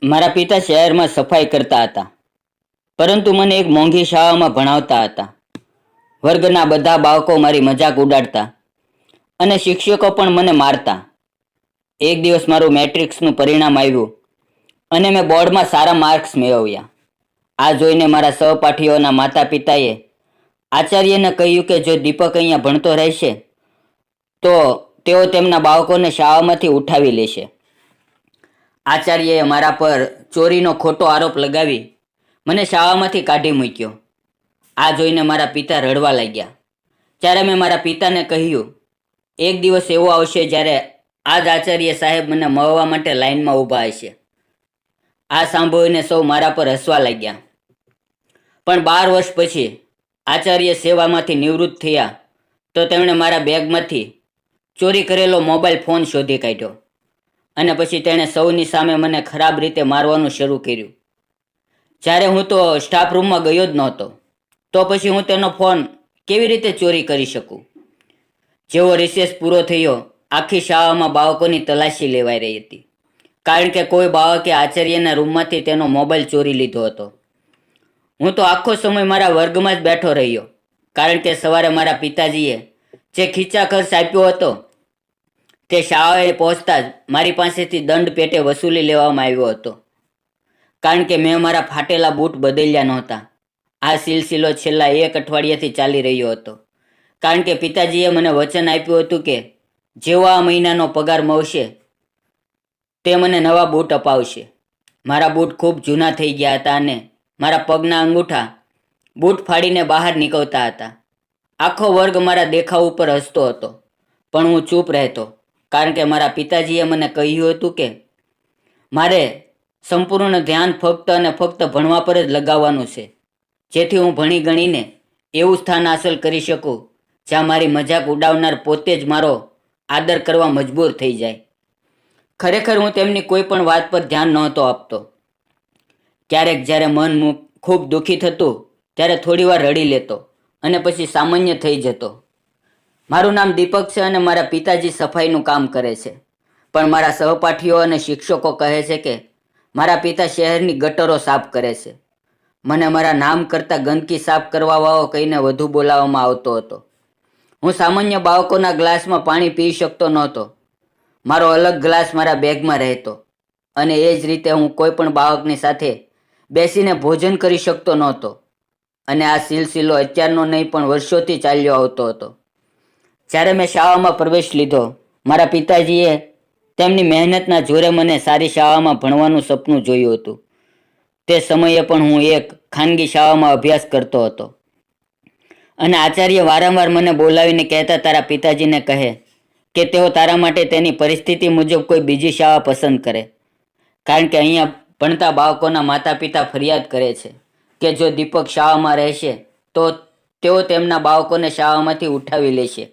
મારા પિતા શહેરમાં સફાઈ કરતા હતા, પરંતુ મને એક મોંઘી શાળામાં ભણાવતા હતા. વર્ગના બધા બાળકો મારી મજાક ઉડાડતા અને શિક્ષકો પણ મને મારતા. એક દિવસ મારું મેટ્રિક્સનું પરિણામ આવ્યું અને મેં બોર્ડમાં સારા માર્ક્સ મેળવ્યા. આ જોઈને મારા સહપાઠીઓના માતા પિતાએ આચાર્યને કહ્યું કે જો દીપક અહીંયા ભણતો રહેશે તો તેઓ તેમના બાળકોને શાળામાંથી ઉઠાવી લેશે. આચાર્યએ મારા પર ચોરીનો ખોટો આરોપ લગાવી મને શાળામાંથી કાઢી મૂક્યો. આ જોઈને મારા પિતા રડવા લાગ્યા. ત્યારે મેં મારા પિતાને કહ્યું, એક દિવસ એવો આવશે જ્યારે આ જ આચાર્ય સાહેબ મને મળવા માટે લાઈનમાં ઊભા હશે. આ સાંભળીને સૌ મારા પર હસવા લાગ્યા. પણ 12 વર્ષ પછી આચાર્ય સેવામાંથી નિવૃત્ત થયા તો તેમણે મારા બેગમાંથી ચોરી કરેલો મોબાઈલ ફોન શોધી કાઢ્યો અને પછી તેણે સૌની સામે મને ખરાબ રીતે મારવાનું શરૂ કર્યું. જ્યારે હું તો સ્ટાફ રૂમમાં ગયો જ નહોતો, તો પછી હું તેનો ફોન કેવી રીતે ચોરી કરી શકું? જેવો રિસેસ પૂરો થયો, આખી શાળામાં બાળકોની તલાશી લેવાઈ રહી હતી, કારણ કે કોઈ બાળકે આચાર્યના રૂમમાંથી તેનો મોબાઈલ ચોરી લીધો હતો. હું તો આખો સમય મારા વર્ગમાં જ બેઠો રહ્યો, કારણ કે સવારે મારા પિતાજીએ જે ખીચા ખર્ચ આપ્યો હતો તે શાળાએ પહોંચતા જ મારી પાસેથી દંડ પેટે વસૂલી લેવામાં આવ્યો હતો, કારણ કે મેં મારા ફાટેલા બૂટ બદલ્યા નહોતા. આ સિલસિલો છેલ્લા 1 અઠવાડિયાથી ચાલી રહ્યો હતો, કારણ કે પિતાજીએ મને વચન આપ્યું હતું કે જેવો આ મહિનાનો પગાર મળશે તે મને નવા બૂટ અપાવશે. મારા બૂટ ખૂબ જૂના થઈ ગયા હતા અને મારા પગના અંગૂઠા બૂટ ફાડીને બહાર નીકળતા હતા. આખો વર્ગ મારા દેખાવ ઉપર હસતો હતો, પણ હું ચૂપ રહેતો, કારણ કે મારા પિતાજીએ મને કહ્યું હતું કે મારે સંપૂર્ણ ધ્યાન ફક્ત અને ફક્ત ભણવા પર જ લગાવવાનું છે, જેથી હું ભણી ગણીને એવું સ્થાન હાંસલ કરી શકું જ્યાં મારી મજાક ઉડાવનાર પોતે જ મારો આદર કરવા મજબૂર થઈ જાય. ખરેખર હું તેમની કોઈ પણ વાત પર ધ્યાન નહોતો આપતો. ક્યારેક જ્યારે મન ખૂબ દુઃખી થતું ત્યારે થોડીવાર રડી લેતો અને પછી સામાન્ય થઈ જતો. મારું નામ દીપક છે અને મારા પિતાજી સફાઈનું કામ કરે છે, પણ મારા સહપાઠીઓ અને શિક્ષકો કહે છે કે મારા પિતા શહેરની ગટરો સાફ કરે છે. મને મારા નામ કરતાં ગંદકી સાફ કરવાવાળો કહીને વધુ બોલાવવામાં આવતો હતો. હું સામાન્ય બાળકોના ગ્લાસમાં પાણી પી શકતો નહોતો. મારો અલગ ગ્લાસ મારા બેગમાં રહેતો અને એ જ રીતે હું કોઈ પણ બાળકની સાથે બેસીને ભોજન કરી શકતો નહોતો. અને આ સિલસિલો અત્યારનો નહીં પણ વર્ષોથી ચાલ્યો આવતો હતો. જ્યારે મેં શાળામાં પ્રવેશ લીધો, મારા પિતાજીએ તેમની મહેનતના જોરે મને સારી શાળામાં ભણવાનું સપનું જોયું હતું. તે સમયે પણ હું એક ખાનગી શાળામાં અભ્યાસ કરતો હતો અને આચાર્ય વારંવાર મને બોલાવીને કહેતા, તારા પિતાજીને કહે કે તેઓ તારા માટે તેની પરિસ્થિતિ મુજબ કોઈ બીજી શાળા પસંદ કરે, કારણ કે અહીંયા ભણતા બાળકોના માતા પિતા ફરિયાદ કરે છે કે જો દીપક શાળામાં રહેશે તો તેઓ તેમના બાળકોને શાળામાંથી ઉઠાવી લેશે.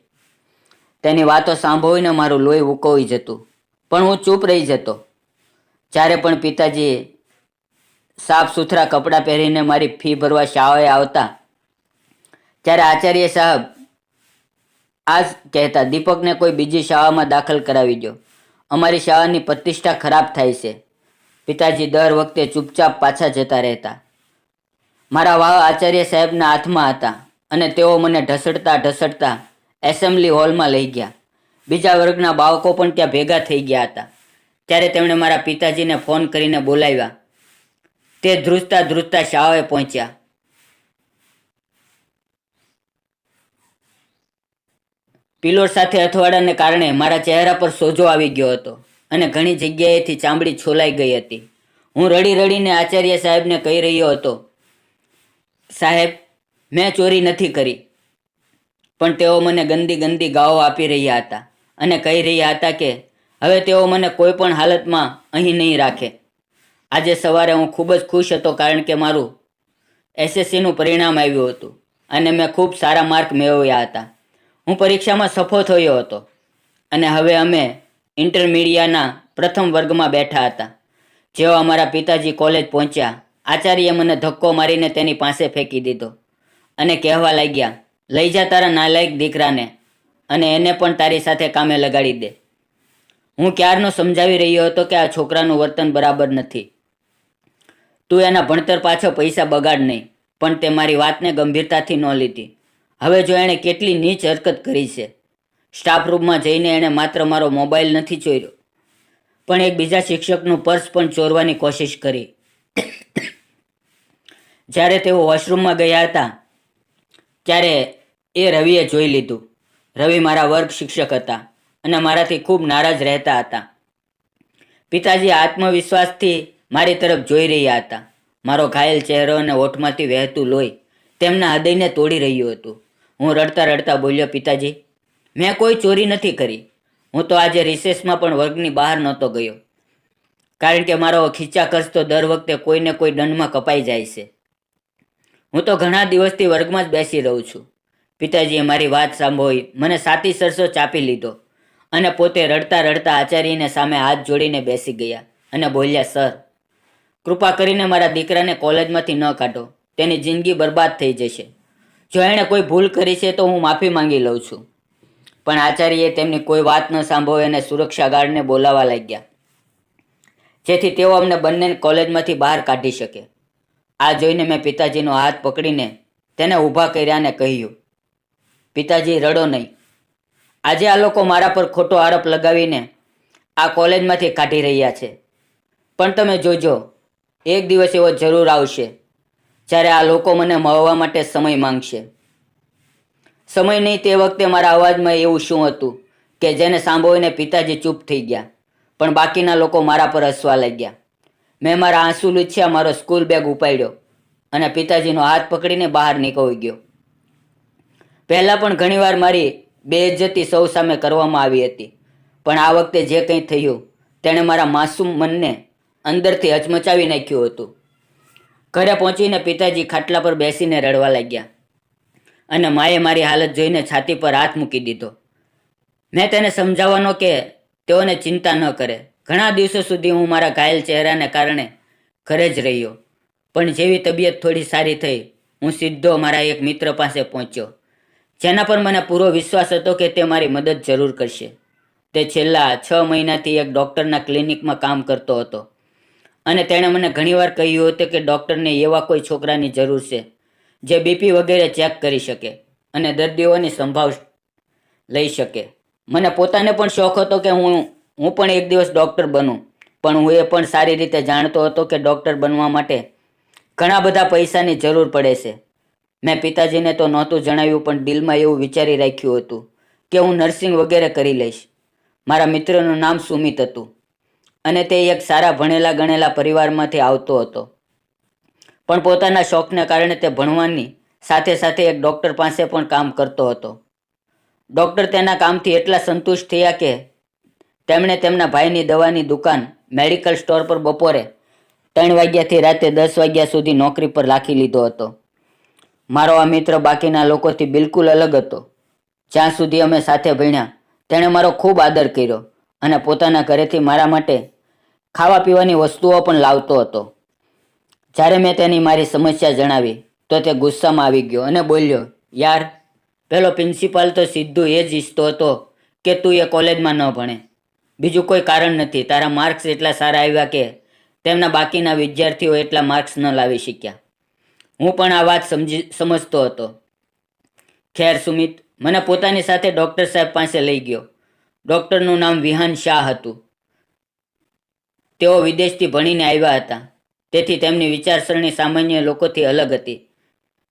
તેની વાતો સાંભળીને મારું લોહી ઉકળી જતું, પણ હું ચૂપ રહી જતો. જ્યારે પણ પિતાજી સાફ સુથરા કપડાં પહેરીને મારી ફી ભરવા શાળાએ આવતા, ત્યારે આચાર્ય સાહેબ આ જ કહેતા, દીપકને કોઈ બીજી શાળામાં દાખલ કરાવી દો, અમારી શાળાની પ્રતિષ્ઠા ખરાબ થાય છે. પિતાજી દર વખતે ચૂપચાપ પાછા જતા રહેતા. મારા વાહ આચાર્ય સાહેબના હાથમાં હતા અને તેઓ મને ઢસડતા ઢસડતા એસેમ્બલી હોલમાં લઈ ગયા. બીજા વર્ગના બાળકો પણ ત્યાં ભેગા થઈ ગયા હતા. ત્યારે તેમણે મારા પિતાજીને ફોન કરીને બોલાવ્યા. તે ધ્રુજતા ધ્રુજતા શાળાએ પહોંચ્યા. પિલોર સાથે અથડાવાને કારણે મારા ચહેરા પર સોજો આવી ગયો હતો અને ઘણી જગ્યાએથી ચામડી છોલાઈ ગઈ હતી. હું રડી રડીને આચાર્ય સાહેબને કહી રહ્યો હતો, સાહેબ, મેં ચોરી નથી કરી. પણ તેઓ મને ગંદી ગંદી ગાળો આપી રહ્યા હતા અને કહી રહ્યા હતા કે હવે તેઓ મને કોઈ પણ હાલતમાં અહીં નહીં રાખે. આજે સવારે હું ખૂબ જ ખુશ હતો, કારણ કે મારું એસએસસીનું પરિણામ આવ્યું હતું અને મેં ખૂબ સારા માર્ક મેળવ્યા હતા. હું પરીક્ષામાં સફળ થયો હતો અને હવે અમે ઇન્ટરમીડિયાના પ્રથમ વર્ગમાં બેઠા હતા. જેવો અમારા પિતાજી કોલેજ પહોંચ્યા, આચાર્યએ મને ધક્કો મારીને તેની પાસે ફેંકી દીધો અને કહેવા લાગ્યા, લઈ જા તારા નાલાયક દીકરાને અને એને પણ તારી સાથે કામે લગાડી દે. હું ક્યારનો સમજાવી રહ્યો હતો કે આ છોકરાનું વર્તન બરાબર નથી, તું એના ભણતર પાછળ પૈસા બગાડ નહીં. પણ તે મારી વાતને ગંભીરતાથી ન લીધી. હવે જો એણે કેટલી નીચ હરકત કરી છે. સ્ટાફ રૂમમાં જઈને એણે માત્ર મારો મોબાઈલ નથી ચોર્યો, પણ એક બીજા શિક્ષકનું પર્સ પણ ચોરવાની કોશિશ કરી. જ્યારે તેઓ વોશરૂમમાં ગયા હતા ત્યારે એ રવિએ જોઈ લીધું. રવિ મારા વર્ગ શિક્ષક હતા અને મારાથી ખૂબ નારાજ રહેતા હતા. પિતાજી આત્મવિશ્વાસથી મારી તરફ જોઈ રહ્યા હતા. મારો ઘાયલ ચહેરો અને હોઠમાંથી વહેતું લોહી તેમના હૃદયને તોડી રહ્યું હતું. હું રડતા રડતા બોલ્યો, પિતાજી, મેં કોઈ ચોરી નથી કરી. હું તો આજે રિસેસમાં પણ વર્ગની બહાર નહોતો ગયો, કારણ કે મારો ખીચા ખર્ચ તો દર વખતે કોઈને કોઈ દંડમાં કપાઈ જાય છે. હું તો ઘણા દિવસથી વર્ગમાં જ બેસી રહું છું. પિતાજીએ મારી વાત સાંભળી મને સાતી સરસો ચાપી લીધો અને પોતે રડતા રડતા આચાર્યને સામે હાથ જોડીને બેસી ગયા અને બોલ્યા, સર, કૃપા કરીને મારા દીકરાને કોલેજમાંથી ન કાઢો. તેની જિંદગી બરબાદ થઈ જશે. જો એણે કોઈ ભૂલ કરી છે તો હું માફી માંગી લઉં છું. પણ આચાર્યએ તેમની કોઈ વાત ન સાંભળી અને સુરક્ષા ગાર્ડને બોલાવવા લાગ્યા, જેથી તેઓ અમને બંનેને કોલેજમાંથી બહાર કાઢી શકે. આ જોઈને મેં પિતાજીનો હાથ પકડીને તેને ઊભા કર્યા અને કહ્યું, પિતાજી, રડો નહીં. આજે આ લોકો મારા પર ખોટો આરોપ લગાવીને આ કોલેજમાંથી કાઢી રહ્યા છે, પણ તમે જોજો, એક દિવસ એવો જરૂર આવશે જ્યારે આ લોકો મને મળવા માટે સમય માંગશે. સમય નહીં તે વખતે મારા અવાજમાં એવું શું હતું કે જેને સાંભળીને પિતાજી ચૂપ થઈ ગયા, પણ બાકીના લોકો મારા પર હસવા લાગ્યા. મેં મારા આંસુ લૂછ્યા, મારો સ્કૂલ બેગ ઉપાડ્યો અને પિતાજીનો હાથ પકડીને બહાર નીકળી ગયો. પહેલાં પણ ઘણીવાર મારી બેઇજ્જતી સૌ સામે કરવામાં આવી હતી, પણ આ વખતે જે કંઈ થયું તેણે મારા માસૂમ મનને અંદરથી હચમચાવી નાખ્યું હતું. ઘરે પહોંચીને પિતાજી ખાટલા પર બેસીને રડવા લાગ્યા અને માએ મારી હાલત જોઈને છાતી પર હાથ મૂકી દીધો. મેં તેને સમજાવવાનો કે તેઓને ચિંતા ન કરે. ઘણા દિવસો સુધી હું મારા ઘાયલ ચહેરાને કારણે ઘરે જ રહ્યો, પણ જેવી તબિયત થોડી સારી થઈ, હું સીધો મારા એક મિત્ર પાસે પહોંચ્યો, જેના પર મને પૂરો વિશ્વાસ હતો કે તે મારી મદદ જરૂર કરશે. તે છેલ્લા 6 મહિનાથી એક ડૉક્ટરના ક્લિનિકમાં કામ કરતો હતો અને તેણે મને ઘણીવાર કહ્યું હતું કે ડૉક્ટરને એવા કોઈ છોકરાની જરૂર છે જે બીપી વગેરે ચેક કરી શકે અને દર્દીઓની સંભાળ લઈ શકે. મને પોતાને પણ શોખ હતો કે હું પણ એક દિવસ ડૉક્ટર બનું, પણ હું એ પણ સારી રીતે જાણતો હતો કે ડૉક્ટર બનવા માટે ઘણા બધા પૈસાની જરૂર પડે છે. મેં પિતાજીને તો નહોતું જણાવ્યું, પણ દિલમાં એવું વિચારી રાખ્યું હતું કે હું નર્સિંગ વગેરે કરી લઈશ. મારા મિત્રનું નામ સુમિત હતું અને તે એક સારા ભણેલા ગણેલા પરિવારમાંથી આવતો હતો, પણ પોતાના શોખને કારણે તે ભણવાની સાથે સાથે એક ડૉક્ટર પાસે પણ કામ કરતો હતો. ડૉક્ટર તેના કામથી એટલા સંતુષ્ટ થયા કે તેમણે તેમના ભાઈની દવાની દુકાન મેડિકલ સ્ટોર પર બપોરે 3 વાગ્યાથી રાતે 10 વાગ્યા સુધી નોકરી પર રાખી લીધો હતો. મારો આ મિત્ર બાકીના લોકોથી બિલકુલ અલગ હતો. જ્યાં સુધી અમે સાથે ભણ્યા તેણે મારો ખૂબ આદર કર્યો અને પોતાના ઘરેથી મારા માટે ખાવા પીવાની વસ્તુઓ પણ લાવતો હતો. જ્યારે મેં તેની મારી સમસ્યા જણાવી તો તે ગુસ્સામાં આવી ગયો અને બોલ્યો, યાર, પેલો પ્રિન્સિપાલ તો સીધું એ જ ઈચ્છતો હતો કે તું એ કોલેજમાં ન ભણે. બીજું કોઈ કારણ નથી. તારા માર્ક્સ એટલા સારા આવ્યા કે તેમના બાકીના વિદ્યાર્થીઓ એટલા માર્ક્સ ન લાવી શક્યા. હું પણ આ વાત સમજતો હતો. ખેર, સુમિત મને પોતાની સાથે ડૉક્ટર સાહેબ પાસે લઈ ગયો. ડૉક્ટરનું નામ વિહાન શાહ હતું. તેઓ વિદેશથી ભણીને આવ્યા હતા, તેથી તેમની વિચારસરણી સામાન્ય લોકોથી અલગ હતી.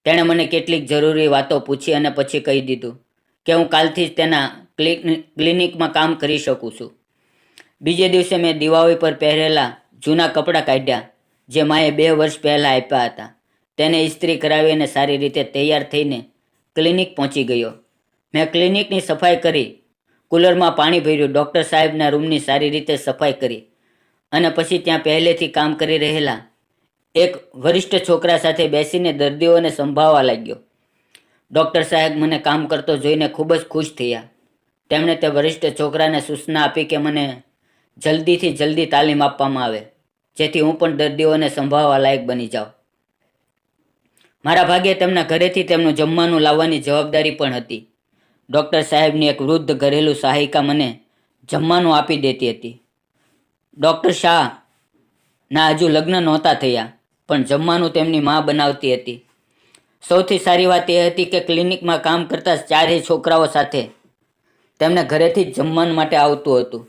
તેણે મને કેટલીક જરૂરી વાતો પૂછી અને પછી કહી દીધું કે હું કાલથી જ તેના ક્લિનિકમાં કામ કરી શકું છું. બીજે દિવસે મેં દિવાળી પર પહેરેલા જૂના કપડાં કાઢ્યા જે માએ 2 વર્ષ પહેલાં આપ્યા હતા. તેને ઇસ્ત્રી કરાવી અને સારી રીતે તૈયાર થઈને ક્લિનિક પહોંચી ગયો. મેં ક્લિનિકની સફાઈ કરી, કુલરમાં પાણી ભર્યું, ડૉક્ટર સાહેબના રૂમની સારી રીતે સફાઈ કરી અને પછી ત્યાં પહેલેથી કામ કરી રહેલા એક વરિષ્ઠ છોકરા સાથે બેસીને દર્દીઓને સંભાળવા લાગ્યો. ડૉક્ટર સાહેબ મને કામ કરતો જોઈને ખૂબ જ ખુશ થયા. તેમણે તે વરિષ્ઠ છોકરાને સૂચના આપી કે મને જલ્દીથી જલ્દી તાલીમ આપવામાં આવે, જેથી હું પણ દર્દીઓને સંભાળવા લાયક બની જાઉં. મારા ભાગે તેમના ઘરેથી તેમનું જમવાનું લાવવાની જવાબદારી પણ હતી. ડૉક્ટર સાહેબની એક વૃદ્ધ ઘરેલું સહાયિકા મને જમવાનું આપી દેતી હતી. ડૉક્ટર શાહના હજુ લગ્ન નહોતા થયા, પણ જમવાનું તેમની મા બનાવતી હતી. સૌથી સારી વાત એ હતી કે ક્લિનિકમાં કામ કરતા 4 છોકરાઓ સાથે તેમને ઘરેથી જ જમવા માટે આવતું હતું.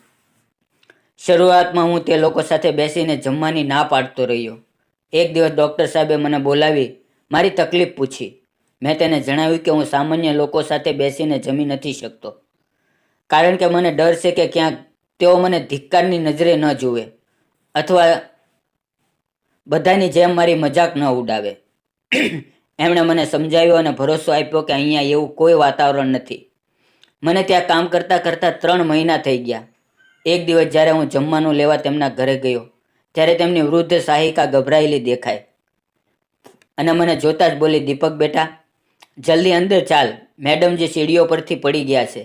શરૂઆતમાં હું તે લોકો સાથે બેસીને જમવાની ના પાડતો રહ્યો. એક દિવસ ડૉક્ટર સાહેબે મને બોલાવી મારી તકલીફ પૂછી. મેં તેને જણાવ્યું કે હું સામાન્ય લોકો સાથે બેસીને જમી નથી શકતો, કારણ કે મને ડર છે કે ક્યાંક તેઓ મને ધિક્કારની નજરે ન જુએ અથવા બધાની જેમ મારી મજાક ન ઉડાવે. એમણે મને સમજાવ્યો અને ભરોસો આપ્યો કે અહીંયા એવું કોઈ વાતાવરણ નથી. મને ત્યાં કામ કરતાં કરતાં 3 મહિના થઈ ગયા. એક દિવસ જ્યારે હું જમવાનું લેવા તેમના ઘરે ગયો ત્યારે તેમની વૃદ્ધ સહાયિકા ગભરાયેલી દેખાઈ અને મને જોતા જ બોલી, દીપક બેટા, જલ્દી અંદર ચાલ, મેડમજી સીડીઓ પરથી પડી ગયા છે.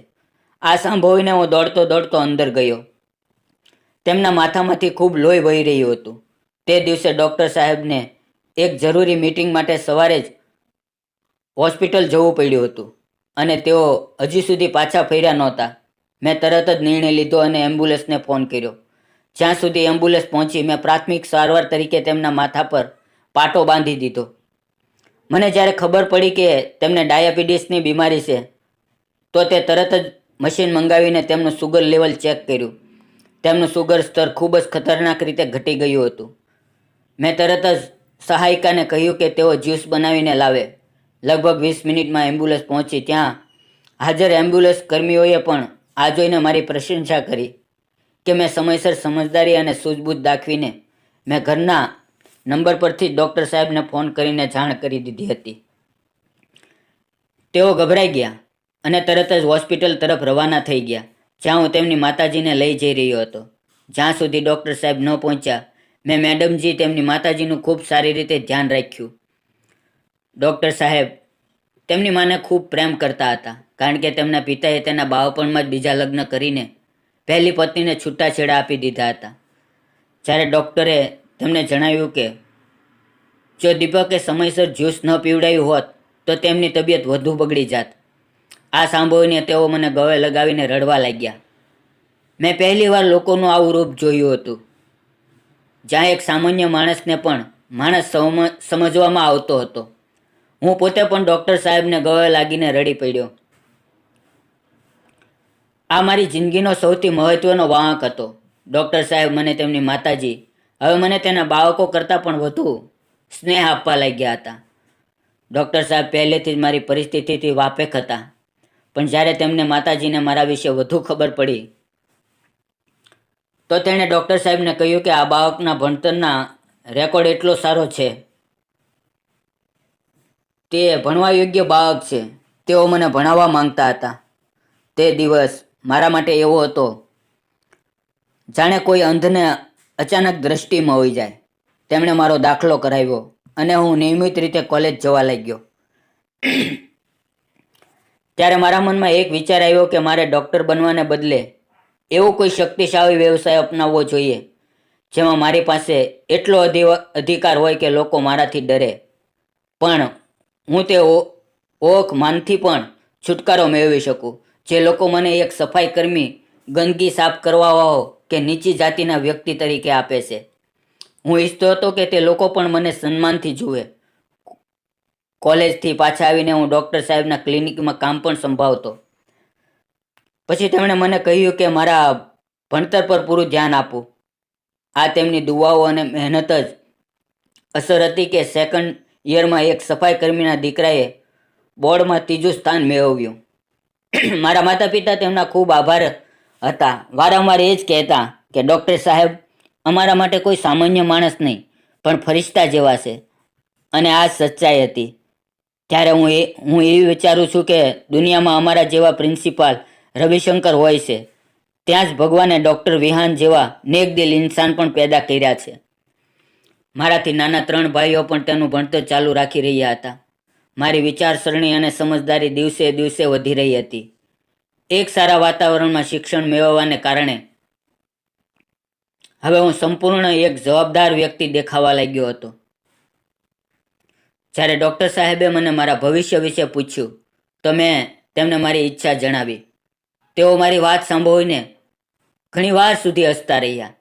આ સાંભળીને હું દોડતો દોડતો અંદર ગયો. તેમના માથામાંથી ખૂબ લોહી વહી રહ્યું હતું. તે દિવસે ડૉક્ટર સાહેબને એક જરૂરી મીટિંગ માટે સવારે જ હોસ્પિટલ જવું પડ્યું હતું અને તેઓ હજી સુધી પાછા ફર્યા નહોતા. મેં તરત જ નિર્ણય લીધો અને એમ્બ્યુલન્સને ફોન કર્યો. જ્યાં સુધી એમ્બ્યુલન્સ પહોંચી, મેં પ્રાથમિક સારવાર તરીકે તેમના માથા પર પાટો બાંધી દીધો. મને જ્યારે ખબર પડી કે તેમને ડાયાબિટીસની બીમારી છે તો તે તરત જ મશીન મંગાવીને તેમનું સુગર લેવલ ચેક કર્યું. તેમનું સુગર સ્તર ખૂબ જ ખતરનાક રીતે ઘટી ગયું હતું. મેં તરત જ સહાયિકાને કહ્યું કે તેઓ જ્યુસ બનાવીને લાવે. લગભગ 20 મિનિટમાં એમ્બ્યુલન્સ પહોંચી. ત્યાં હાજર એમ્બ્યુલન્સ કર્મીઓએ પણ આ જોઈને મારી પ્રશંસા કરી કે મેં સમયસર સમજદારી અને સૂઝબૂછ દાખવીને મેં ઘરના નંબર પરથી ડૉક્ટર સાહેબને ફોન કરીને જાણ કરી દીધી હતી. તેઓ ગભરાઈ ગયા અને તરત જ હોસ્પિટલ તરફ રવાના થઈ ગયા, જ્યાં હું તેમની માતાજીને લઈ જઈ રહ્યો હતો. જ્યાં સુધી ડૉક્ટર સાહેબ ન પહોંચ્યા, મેં મેડમજી તેમની માતાજીનું ખૂબ સારી રીતે ધ્યાન રાખ્યું. ડૉક્ટર સાહેબ તેમની માને ખૂબ પ્રેમ કરતા હતા, કારણ કે તેમના પિતાએ તેના બાળપણમાં જ બીજા લગ્ન કરીને પહેલી પત્નીને છૂટાછેડા આપી દીધા હતા. જ્યારે ડૉક્ટરે તેમને જણાવ્યું કે જો દીપકે સમયસર જ્યુસ ન પીવડાવ્યું હોત તો તેમની તબિયત વધુ બગડી જાત. આ સાંભળીને તેઓ મને ગળે લગાવીને રડવા લાગ્યા. મેં પહેલીવાર લોકોનું આવું રૂપ જોયું હતું, જ્યાં એક સામાન્ય માણસને પણ માણસ સમજવામાં આવતો હતો. હું પોતે પણ ડૉક્ટર સાહેબને ગળે લાગીને રડી પડ્યો. આ મારી જિંદગીનો સૌથી મહત્વનો વાંક હતો. ડૉક્ટર સાહેબ મને તેમની માતાજી, હવે મને તેના બાળકો કરતાં પણ વધુ સ્નેહ આપવા લાગ્યા હતા. ડૉક્ટર સાહેબ પહેલેથી જ મારી પરિસ્થિતિથી વાકેફ હતા, પણ જ્યારે તેમને માતાજીને મારા વિશે વધુ ખબર પડી તો તેણે ડૉક્ટર સાહેબને કહ્યું કે આ બાળકના ભણતરના રેકોર્ડ એટલો સારો છે, તે ભણવા યોગ્ય બાળક છે. તેઓ મને ભણાવવા માંગતા હતા. તે દિવસ મારા માટે એવો હતો જાણે કોઈ અંધને અચાનક દ્રષ્ટિ મળી જાય. તેમણે મારો દાખલો કરાવ્યો અને હું નિયમિત રીતે કોલેજ જવા લાગ્યો. ત્યારે મારા મનમાં એક વિચાર આવ્યો કે મારે ડૉક્ટર બનવાને બદલે એવો કોઈ શક્તિશાળી વ્યવસાય અપનાવવો જોઈએ જેમાં મારી પાસે એટલો અધિકાર હોય કે લોકો મારાથી ડરે, પણ હું તે ઓખ માનથી પણ છુટકારો મેળવી શકું જે લોકો મને એક સફાઈ કર્મી, ગંદકી સાફ કરવાવાળો કે નીચી જાતિના વ્યક્તિ તરીકે આપે છે. હું ઈચ્છતો હતો કે તે લોકો પણ મને સન્માનથી જુએ. કોલેજથી પાછા આવીને હું ડૉક્ટર સાહેબના ક્લિનિકમાં કામ પણ સંભાળતો. પછી તેમણે મને કહ્યું કે મારા ભણતર પર પૂરું ધ્યાન આપું. આ તેમની દુઆઓ અને મહેનત જ અસર હતી કે સેકન્ડ યરમાં એક સફાઈ કર્મીના દીકરાએ બોર્ડમાં 3જું સ્થાન મેળવ્યું. મારા માતા પિતા તેમના ખૂબ આભાર હતા. વારંવાર એ જ કહેતા કે ડૉક્ટર સાહેબ અમારા માટે કોઈ સામાન્ય માણસ નહીં, પણ ફરિશ્તા જેવા છે. અને આ સચ્ચાઈ હતી. ત્યારે હું એવું વિચારું છું કે દુનિયામાં અમારા જેવા પ્રિન્સિપાલ રવિશંકર હોય છે, ત્યાં જ ભગવાને ડૉક્ટર વિહાન જેવા નેકદિલ ઇન્સાન પણ પેદા કર્યા છે. મારાથી નાના 3 ભાઈઓ પણ તેનું ભણતર ચાલુ રાખી રહ્યા હતા. મારી વિચારસરણી અને સમજદારી દિવસે દિવસે વધી રહી હતી. એક સારા વાતાવરણમાં શિક્ષણ મેળવવાને કારણે હવે હું સંપૂર્ણ એક જવાબદાર વ્યક્તિ દેખાવા લાગ્યો હતો. જ્યારે ડૉક્ટર સાહેબે મને મારા ભવિષ્ય વિશે પૂછ્યું તો મેં તેમને મારી ઈચ્છા જણાવી. તેઓ મારી વાત સાંભળીને ઘણી વાર સુધી હસતા રહ્યા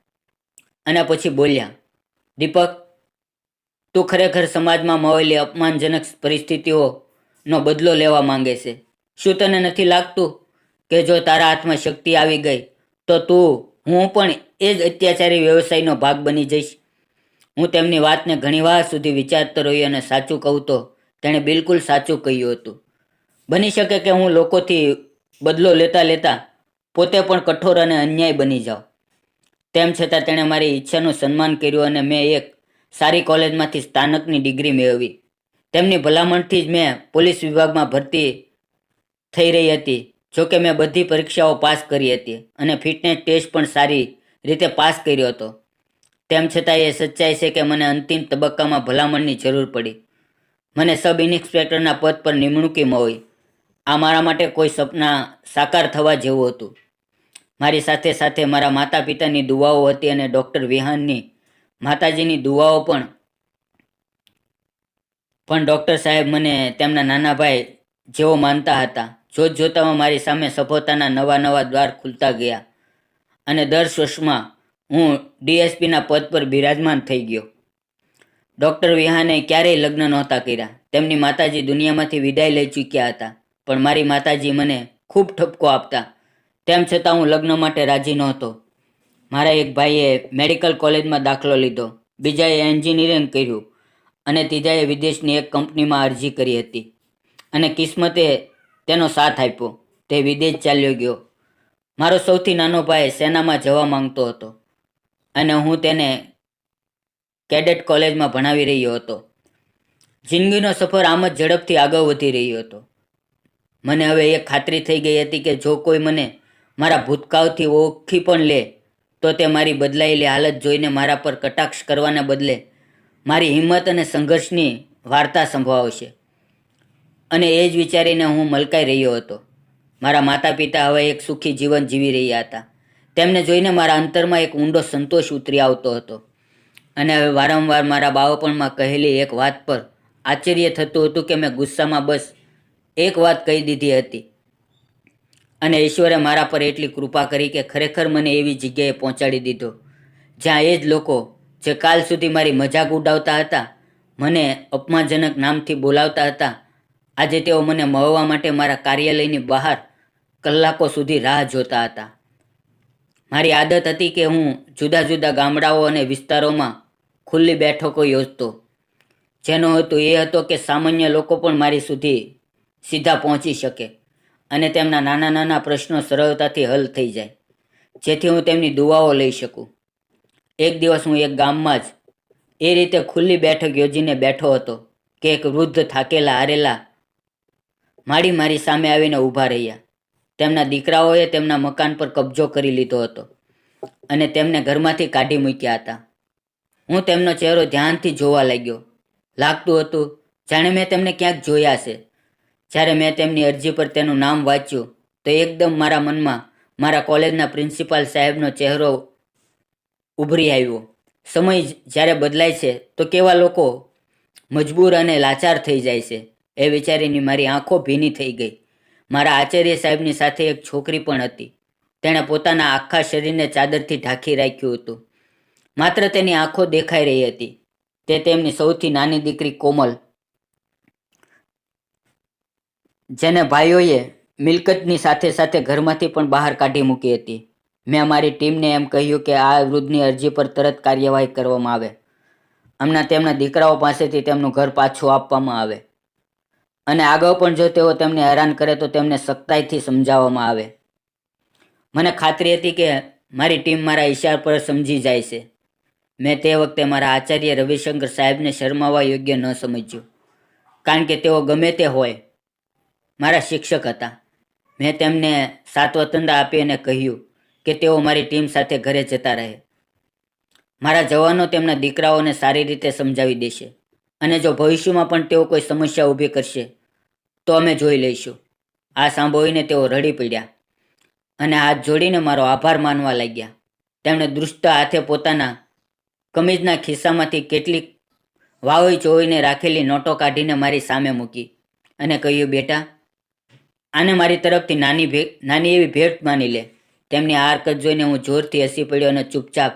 અને પછી બોલ્યા, દીપક, તું ખરેખર સમાજમાં મળેલી અપમાનજનક પરિસ્થિતિઓનો બદલો લેવા માંગે છે. શું તને નથી લાગતું કે જો તારા હાથમાં શક્તિ આવી ગઈ તો હું પણ એ જ અત્યાચારી વ્યવસાયનો ભાગ બની જઈશ? હું તેમની વાતને ઘણીવાર સુધી વિચારતો રહ્યો અને સાચું કહું તો તેણે બિલકુલ સાચું કહ્યું હતું. બની શકે કે હું લોકોથી બદલો લેતા લેતા પોતે પણ કઠોર અને અન્યાય બની જાઉં. તેમ છતાં તેણે મારી ઈચ્છાનું સન્માન કર્યું અને મેં એક સારી કોલેજમાંથી સ્નાતકની ડિગ્રી મેળવી. તેમની ભલામણથી જ મેં પોલીસ વિભાગમાં ભરતી થઈ રહી હતી. જોકે મેં બધી પરીક્ષાઓ પાસ કરી હતી અને ફિટનેસ ટેસ્ટ પણ સારી રીતે પાસ કર્યો હતો. તેમ છતાં એ સચ્ચાઈ છે કે મને અંતિમ તબક્કામાં ભલામણની જરૂર પડી. મને સબ ઇન્સ્પેક્ટરના પદ પર નિમણૂકી મળી. આ મારા માટે કોઈ સપના સાકાર થવા જેવું હતું. મારી સાથે સાથે મારા માતા પિતાની દુઆઓ હતી અને ડૉક્ટર વિહાનની માતાજીની દુઆઓ પણ ડૉક્ટર સાહેબ મને તેમના નાના ભાઈ જેવો માનતા હતા. જોતજોતામાં મારી સામે સફળતાના નવા નવા દ્વાર ખુલતા ગયા અને 10 વર્ષમાં હું ડીએસપીના પદ પર બિરાજમાન થઈ ગયો. ડૉક્ટર વિહાને ક્યારેય લગ્ન નહોતા કર્યા. તેમની માતાજી દુનિયામાંથી વિદાય લઈ ચૂક્યા હતા, પણ મારી માતાજી મને ખૂબ ઠપકો આપતા. તેમ છતાં હું લગ્ન માટે રાજી નહોતો. મારા એક ભાઈએ મેડિકલ કોલેજમાં દાખલો લીધો, બીજાએ એન્જિનિયરિંગ કર્યું અને ત્રીજાએ વિદેશની એક કંપનીમાં અરજી કરી હતી અને કિસ્મતે તેનો સાથ આપ્યો. તે વિદેશ ચાલ્યો ગયો. મારો સૌથી નાનો ભાઈ સેનામાં જવા માંગતો હતો અને હું તેને કેડેટ કોલેજમાં ભણાવી રહ્યો હતો. જિંદગીનો સફર આમ જ ઝડપથી આગળ વધી રહ્યો હતો. મને હવે એ ખાતરી થઈ ગઈ હતી કે જો કોઈ મને મારા ભૂતકાળથી ઓળખી પણ લે તો તે મારી બદલાયેલી હાલત જોઈને મારા પર કટાક્ષ કરવાને બદલે મારી હિંમત અને સંઘર્ષની વાર્તા સંભળાવશે. અને એ જ વિચારીને હું મલકાઈ રહ્યો હતો. મારા માતા પિતા હવે એક સુખી જીવન જીવી રહ્યા હતા. તેમને જોઈને મારા અંતરમાં એક ઊંડો સંતોષ ઉતરી આવતો હતો અને હવે વારંવાર મારા બાળપણમાં કહેલી એક વાત પર આશ્ચર્ય થતું હતું કે મેં ગુસ્સામાં બસ એક વાત કહી દીધી હતી અને ઈશ્વરે મારા પર એટલી કૃપા કરી કે ખરેખર મને એવી જગ્યાએ પહોંચાડી દીધો જ્યાં એ જ લોકો જે કાલ સુધી મારી મજાક ઉડાવતા હતા, મને અપમાનજનક નામથી બોલાવતા હતા, આજે તેઓ મને મળવા માટે મારા કાર્યાલયની બહાર કલાકો સુધી રાહ જોતા હતા. મારી આદત હતી કે હું જુદા જુદા ગામડાઓ અને વિસ્તારોમાં ખુલ્લી બેઠકો યોજતો, જેનો હેતુ એ હતો કે સામાન્ય લોકો પણ મારી સુધી સીધા પહોંચી શકે અને તેમના નાના નાના પ્રશ્નો સરળતાથી હલ થઈ જાય, જેથી હું તેમની દુઆઓ લઈ શકું. એક દિવસ હું એક ગામમાં જ એ રીતે ખુલ્લી બેઠક યોજીને બેઠો હતો કે એક વૃદ્ધ થાકેલા હારેલા માળી મારી સામે આવીને ઊભા રહ્યા. તેમના દીકરાઓએ તેમના મકાન પર કબજો કરી લીધો હતો અને તેમને ઘરમાંથી કાઢી મૂક્યા હતા. હું તેમનો ચહેરો ધ્યાનથી જોવા લાગ્યો. લાગતું હતું જાણે મેં તેમને ક્યાંક જોયા છે. જ્યારે મેં તેમની અરજી પર તેનું નામ વાંચ્યું તો એકદમ મારા મનમાં મારા કોલેજના પ્રિન્સિપાલ સાહેબનો ચહેરો ઉભરી આવ્યો. સમય જ્યારે બદલાય છે તો કેવા લોકો મજબૂર અને લાચાર થઈ જાય છે એ વિચારીને મારી આંખો ભીની થઈ ગઈ. મારા આચાર્ય સાહેબની સાથે એક છોકરી પણ હતી. તેણે પોતાના આખા શરીરને ચાદરથી ઢાંકી રાખ્યું હતું. માત્ર તેની આંખો દેખાઈ રહી હતી. તે તેમની સૌથી નાની દીકરી કોમલ, જેને ભાઈઓએ મિલકતની સાથે સાથે ઘરમાંથી પણ બહાર કાઢી મૂકી હતી. મેં મારી ટીમને એમ કહ્યું કે આ વૃદ્ધની અરજી પર તરત કાર્યવાહી કરવામાં આવે. તેમના દીકરાઓ પાસેથી તેમનું ઘર પાછું આપવામાં આવે અને આગળ પણ જો તેઓ તેમને હેરાન કરે તો તેમને સખ્તાઈથી સમજાવવામાં આવે. મને ખાતરી હતી કે મારી ટીમ મારા ઇશારા પર સમજી જાય છે. મેં તે વખતે મારા આચાર્ય રવિશંકર સાહેબને શરમાવવા યોગ્ય ન સમજ્યું, કારણ કે તેઓ ગમે તે હોય મારા શિક્ષક હતા. મેં તેમને સાત્વતતા આપી અને કહ્યું કે તેઓ મારી ટીમ સાથે ઘરે જતા રહે. મારા જવાનો તેમના દીકરાઓને સારી રીતે સમજાવી દેશે અને જો ભવિષ્યમાં પણ તેઓ કોઈ સમસ્યા ઊભી કરશે તો અમે જોઈ લઈશું. આ સાંભળીને તેઓ રડી પડ્યા અને હાથ જોડીને મારો આભાર માનવા લાગ્યા. તેમણે દૃષ્ટ હાથે પોતાના કમીજના ખિસ્સામાંથી કેટલીક વાવી ચોવીને રાખેલી નોટો કાઢીને મારી સામે મૂકી અને કહ્યું, બેટા, આને મારી તરફથી નાની એવી ભેટ માની લે. તેમની આ હરકત જોઈને હું જોરથી હસી પડ્યો અને ચૂપચાપ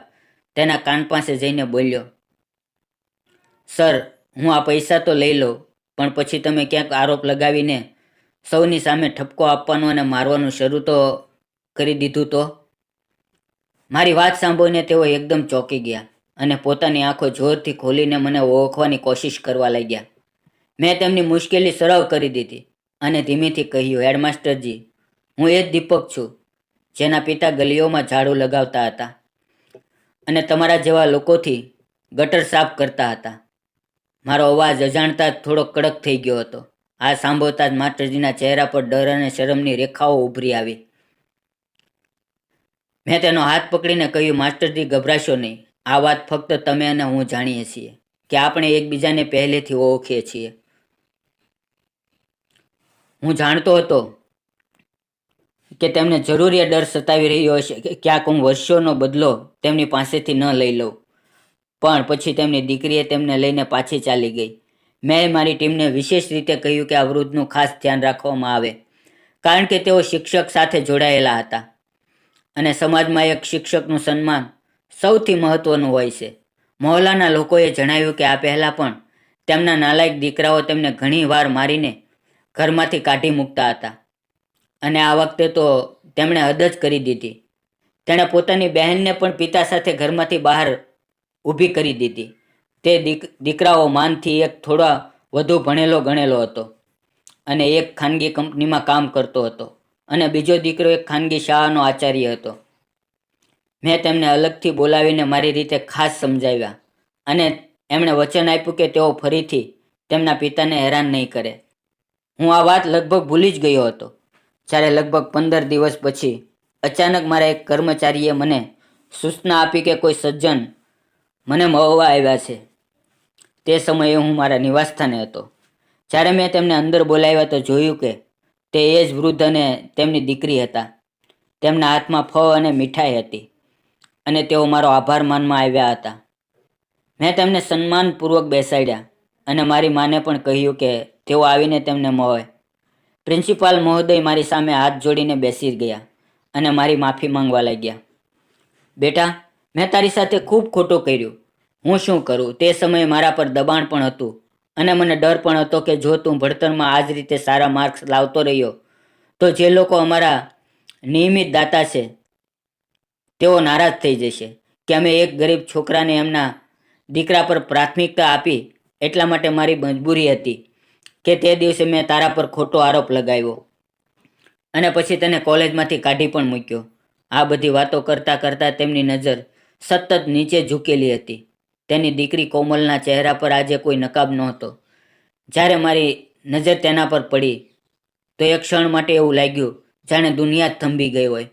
તેના કાન પાસે જઈને બોલ્યો, સર, હું આ પૈસા તો લઈ લઉં, પણ પછી તમે ક્યાંક આરોપ લગાવીને સૌની સામે ઠપકો આપવાનું અને મારવાનું શરૂ તો કરી દીધું તો? મારી વાત સાંભળીને તેઓ એકદમ ચોંકી ગયા અને પોતાની આંખો જોરથી ખોલીને મને ઓળખવાની કોશિશ કરવા લાગ્યા. મેં તેમની મુશ્કેલી સરળ કરી દીધી અને ધીમેથી કહ્યું, હેડમાસ્ટરજી, હું એ જ દીપક છું, જેના પિતા ગલીઓમાં ઝાડુ લગાવતા હતા અને તમારા જેવા લોકોથી ગટર સાફ કરતા હતા. મારો અવાજ અજાણતા જ થોડો કડક થઈ ગયો હતો. આ સાંભળતા જ માસ્ટરજીના ચહેરા પર ડર અને શરમની રેખાઓ ઉભરી આવી. મેં તેનો હાથ પકડીને કહ્યું, માસ્ટરજી, ગભરાશો નહીં. આ વાત ફક્ત તમે અને હું જાણીએ છીએ કે આપણે એકબીજાને પહેલેથી ઓળખીએ છીએ. હું જાણતો હતો કે તેમને જરૂર એ ડર સતાવી રહ્યો હશે કે ક્યાંક હું વર્ષોનો બદલો તેમની પાસેથી ન લઈ લઉં. પણ પછી તેમની દીકરીએ તેમને લઈને પાછી ચાલી ગઈ. મેં મારી ટીમને વિશેષ રીતે કહ્યું કે આ વૃદ્ધનું ખાસ ધ્યાન રાખવામાં આવે, કારણ કે તેઓ શિક્ષક સાથે જોડાયેલા હતા અને સમાજમાં એક શિક્ષકનું સન્માન સૌથી મહત્વનું હોય છે. મહોલ્લાના લોકોએ જણાવ્યું કે આ પહેલાં પણ તેમના નાલાયક દીકરાઓ તેમને ઘણી વાર મારીને ઘરમાંથી કાઢી મૂકતા હતા અને આ વખતે તો તેમણે હદ જ કરી દીધી. તેણે પોતાની બહેનને પણ પિતા સાથે ઘરમાંથી બહાર ઊભી કરી દીધી. તે દીકરાઓ માનથી એક થોડા વધુ ભણેલો ગણેલો હતો અને એક ખાનગી કંપનીમાં કામ કરતો હતો અને બીજો દીકરો એક ખાનગી શાળાનો આચાર્ય હતો. મેં તેમને અલગથી બોલાવીને મારી રીતે ખાસ સમજાવ્યા અને એમણે વચન આપ્યું કે તેઓ ફરીથી તેમના પિતાને હેરાન નહીં કરે. હું આ વાત લગભગ ભૂલી જ ગયો હતો જ્યારે લગભગ 15 દિવસ પછી અચાનક મારા એક કર્મચારીએ મને સૂચના આપી કે કોઈ સજ્જન મને મળવા આવ્યા છે. તે સમયે હું મારા નિવાસસ્થાને હતો. જ્યારે મેં તેમને અંદર બોલાવ્યા તો જોયું કે તે એ જ વૃદ્ધ અને તેમની દીકરી હતા. તેમના હાથમાં ફળ અને મીઠાઈ હતી અને તેઓ મારો આભાર માનવા આવ્યા હતા. મેં તેમને સન્માનપૂર્વક બેસાડ્યા અને મારી માને પણ કહ્યું કે તેઓ આવીને તેમને મળે. પ્રિન્સિપાલ મહોદય મારી સામે હાથ જોડીને બેસી ગયા અને મારી માફી માંગવા લાગ્યા. બેટા, મેં તારી સાથે ખૂબ ખોટું કર્યું. હું શું કરું? તે સમયે મારા પર દબાણ પણ હતું અને મને ડર પણ હતો કે જો તું ભણતરમાં આ જ રીતે સારા માર્ક્સ લાવતો રહ્યો તો જે લોકો અમારા નિયમિત દાતા છે તેઓ નારાજ થઈ જશે કે અમે એક ગરીબ છોકરાને એમના દીકરા પર પ્રાથમિકતા આપી. એટલા માટે મારી મજબૂરી હતી કે તે દિવસે મેં તારા પર ખોટો આરોપ લગાવ્યો અને પછી તને કોલેજમાંથી કાઢી પણ મૂક્યો. આ બધી વાતો કરતાં કરતાં તેમની નજર સતત નીચે ઝૂકેલી હતી. તેની દીકરી કોમલના ચહેરા પર આજે કોઈ નકાબ નહોતો. જ્યારે મારી નજર તેના પર પડી તો એક ક્ષણ માટે એવું લાગ્યું જાણે દુનિયા જ થંભી ગઈ હોય.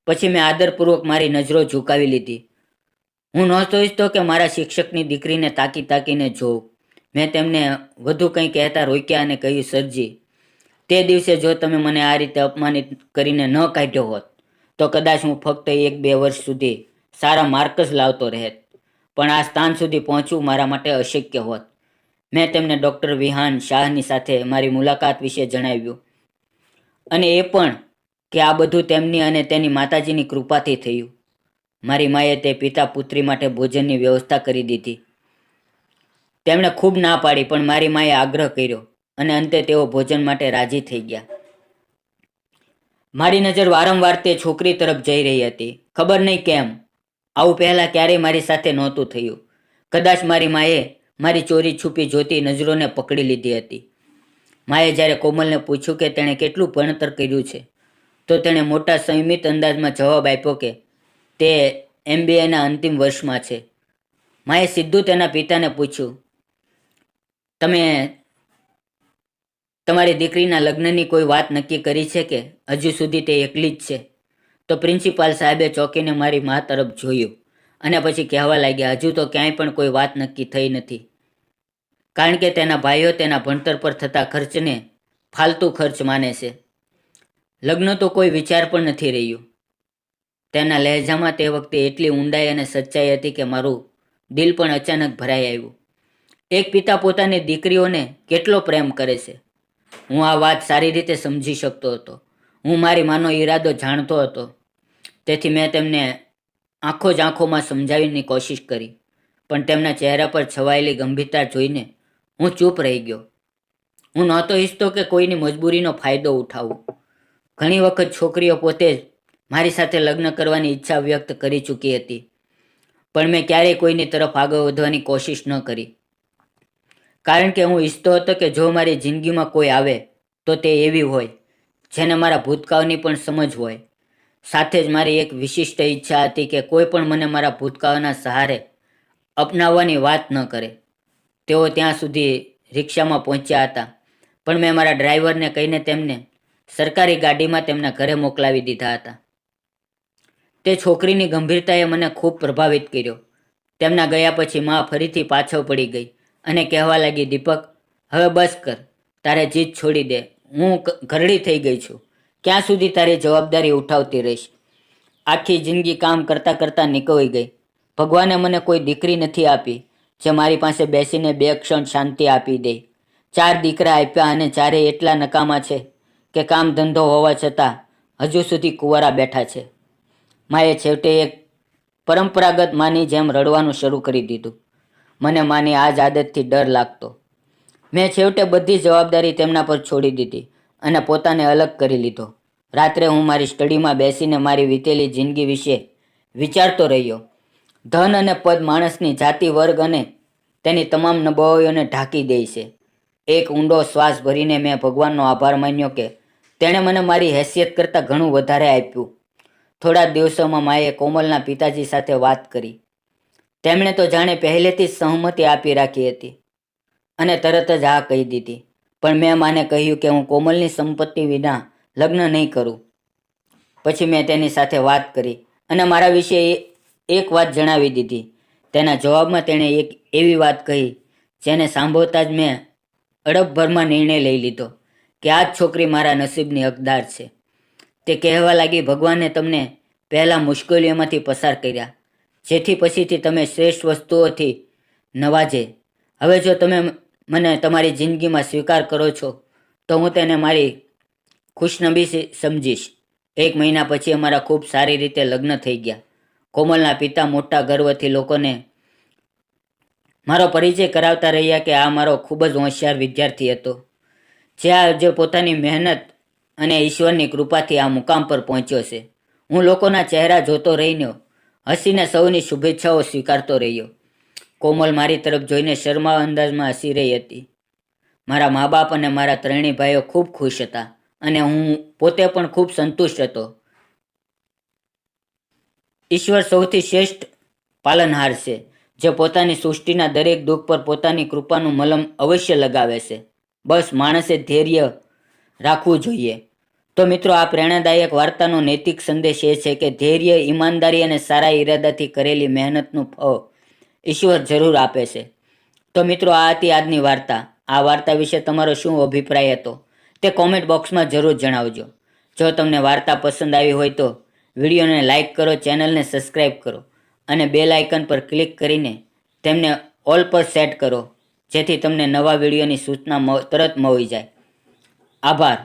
પછી મેં આદરપૂર્વક મારી નજરો ઝુકાવી લીધી. હું નહોતો ઈચ્છતો કે મારા શિક્ષકની દીકરીને તાકી તાકીને જોઉં. મેં તેમને વધુ કંઈ કહેતા રોક્યા અને કહ્યું, સરજી, તે દિવસે જો તમે મને આ રીતે અપમાનિત કરીને ન કાઢ્યો હોત તો કદાચ હું ફક્ત 1-2 વર્ષ સુધી સારા માર્ક જ લાવતો રહેત, પણ આ સ્થાન સુધી પહોંચવું મારા માટે અશક્ય હોત. મેં તેમને ડૉક્ટર વિહાન શાહની સાથે મારી મુલાકાત વિશે જણાવ્યું અને એ પણ કે આ બધું તેમની અને તેની માતાજીની કૃપાથી થયું. મારી માએ તે પિતા પુત્રી માટે ભોજનની વ્યવસ્થા કરી દીધી. તેમણે ખૂબ ના પાડી, પણ મારી માએ આગ્રહ કર્યો અને અંતે તેઓ ભોજન માટે રાજી થઈ ગયા. મારી નજર વારંવાર તે છોકરી તરફ જઈ રહી હતી. ખબર નહીં કેમ આવું પહેલાં ક્યારેય મારી સાથે નહોતું થયું. કદાચ મારી માએ મારી ચોરી છુપી જોતી નજરોને પકડી લીધી હતી. માએ જ્યારે કોમલને પૂછ્યું કે તેણે કેટલું ભણતર કર્યું છે તો તેણે મોટા સંયમિત અંદાજમાં જવાબ આપ્યો કે તે MBAના અંતિમ વર્ષમાં છે. માએ સીધું તેના પિતાને પૂછ્યું, તમે તમારી દીકરીના લગ્નની કોઈ વાત નક્કી કરી છે કે હજુ સુધી તે એકલી જ છે? તો પ્રિન્સિપાલ સાહેબે ચોંકીને મારી મા તરફ જોયું અને પછી કહેવા લાગ્યા, હજુ તો ક્યાંય પણ કોઈ વાત નક્કી થઈ નથી, કારણ કે તેના ભાઈઓ તેના ભણતર પર થતા ખર્ચને ફાલતુ ખર્ચ માને છે. લગ્ન તો કોઈ વિચાર પણ નથી રહ્યું. તેના લહેજામાં તે વખતે એટલી ઊંડાઈ અને સચ્ચાઈ હતી કે મારું દિલ પણ અચાનક ભરાઈ આવ્યું. એક પિતા પોતાની દીકરીઓને કેટલો પ્રેમ કરે છે. હું આ વાત સારી રીતે સમજી શકતો હતો. હું મારી માનો ઈરાદો જાણતો હતો, તેથી મેં તેમને આંખોમાં સમજાવવાની કોશિશ કરી. પણ તેમના ચહેરા પર છવાયેલી ગંભીરતા જોઈને હું ચૂપ રહી ગયો. હું નહોતો ઈચ્છતો કે કોઈની મજબૂરીનો ફાયદો ઉઠાવું. ઘણી વખત છોકરીઓ પોતે જ મારી સાથે લગ્ન કરવાની ઈચ્છા વ્યક્ત કરી ચૂકી હતી, પણ મેં ક્યારેય કોઈની તરફ આગળ વધવાની કોશિશ ન કરી. કારણ કે હું ઈચ્છતો હતો કે જો મારી જિંદગીમાં કોઈ આવે તો તે એવી હોય જેને મારા ભૂતકાળની પણ સમજ હોય. સાથે જ મારી એક વિશિષ્ટ ઈચ્છા હતી કે કોઈ પણ મને મારા ભૂતકાળના સહારે અપનાવવાની વાત ન કરે. તેઓ ત્યાં સુધી રિક્ષામાં પહોંચ્યા હતા, પણ મેં મારા ડ્રાઈવરને કહીને તેમને સરકારી ગાડીમાં તેમના ઘરે મોકલાવી દીધા હતા. તે છોકરીની ગંભીરતાએ મને ખૂબ પ્રભાવિત કર્યો. તેમના ગયા પછી માં ફરીથી પાછળ પડી ગઈ અને કહેવા લાગી, દીપક, હવે બસ કર, તારે જીદ છોડી દે. હું ઘરડી થઈ ગઈ છું. ક્યાં સુધી તારી જવાબદારી ઉઠાવતી રહીશ? આખી જિંદગી કામ કરતાં કરતાં નીકળી ગઈ. ભગવાને મને કોઈ દીકરી નથી આપી જે મારી પાસે બેસીને 2 ક્ષણ શાંતિ આપી દે. 4 દીકરા આપ્યા અને ચારેય એટલા નકામા છે કે કામ ધંધો હોવા છતાં હજુ સુધી કુંવારા બેઠા છે. માએ છેવટે એક પરંપરાગત માની જેમ રડવાનું શરૂ કરી દીધું. મને માની આ જ આદતથી ડર લાગતો. મેં છેવટે બધી જવાબદારી તેમના પર છોડી દીધી અને પોતાને અલગ કરી લીધો. રાત્રે હું મારી સ્ટડીમાં બેસીને મારી વીતેલી જિંદગી વિશે વિચારતો રહ્યો. ધન અને પદ માણસની જાતિ, વર્ગ અને તેની તમામ નબળાઈઓને ઢાંકી દે છે. એક ઊંડો શ્વાસ ભરીને મેં ભગવાનનો આભાર માન્યો કે તેણે મને મારી હેસિયત કરતાં ઘણું વધારે આપ્યું. થોડા દિવસોમાં માએ કોમલના પિતાજી સાથે વાત કરી. તેમણે તો જાણે પહેલેથી જ સહમતિ આપી રાખી હતી અને તરત જ હા કહી દીધી. પણ મેં માને કહ્યું કે હું કોમલની સંપત્તિ વિના લગ્ન નહીં કરું. પછી મેં તેની સાથે વાત કરી અને મારા વિશે એક વાત જણાવી દીધી. તેના જવાબમાં તેણે એક એવી વાત કહી જેને સાંભળતા જ મેં અડપભરમાં નિર્ણય લઈ લીધો કે આ જ છોકરી મારા નસીબની હકદાર છે. તે કહેવા લાગી, ભગવાને તમને પહેલાં મુશ્કેલીઓમાંથી પસાર કર્યા, જેથી પછીથી તમે શ્રેષ્ઠ વસ્તુઓથી નવાજે. હવે જો તમે મને તમારી જિંદગીમાં સ્વીકાર કરો છો તો હું તેને મારી ખુશનસીબી સમજીશ. 1 મહિના પછી અમારા ખૂબ સારી રીતે લગ્ન થઈ ગયા. કોમલના પિતા મોટા ગર્વથી લોકોને મારો પરિચય કરાવતા રહ્યા કે આ મારો ખૂબ જ હોશિયાર વિદ્યાર્થી હતો, જે પોતાની મહેનત અને ઈશ્વરની કૃપાથી આ મુકામ પર પહોંચ્યો છે. હું લોકોના ચહેરા જોતો રહીને હસીને સૌની શુભેચ્છાઓ સ્વીકારતો રહ્યો. કોમલ મારી તરફ જોઈને શરમાળ અંદાજમાં હસી રહી હતી. મારા મા બાપ અને મારા ત્રણેય ભાઈઓ ખૂબ ખુશ હતા અને હું પોતે પણ ખૂબ સંતુષ્ટ હતો. ઈશ્વર સૌથી શ્રેષ્ઠ પાલનહાર છે, જે પોતાની સૃષ્ટિના દરેક દુઃખ પર પોતાની કૃપાનું મલમ અવશ્ય લગાવે છે. બસ માણસે ધૈર્ય રાખવું જોઈએ. તો મિત્રો, આ પ્રેરણાદાયક વાર્તાનો નૈતિક સંદેશ એ છે કે ધૈર્ય, ઈમાનદારી અને સારા ઈરાદાથી કરેલી મહેનતનું ફળ ઈશ્વર જરૂર આપે છે. તો મિત્રો, આ હતી આજની વાર્તા. આ વાર્તા વિશે તમારો શું અભિપ્રાય હતો તે કોમેન્ટ બોક્સમાં જરૂર જણાવજો. જો તમને વાર્તા પસંદ આવી હોય તો વિડીયોને લાઇક કરો, ચેનલને સબસ્ક્રાઈબ કરો અને બેલ આઇકન પર ક્લિક કરીને તેમને ઓલ પર સેટ કરો, જેથી તમને નવા વિડીયોની સૂચના તરત મળી જાય. આભાર.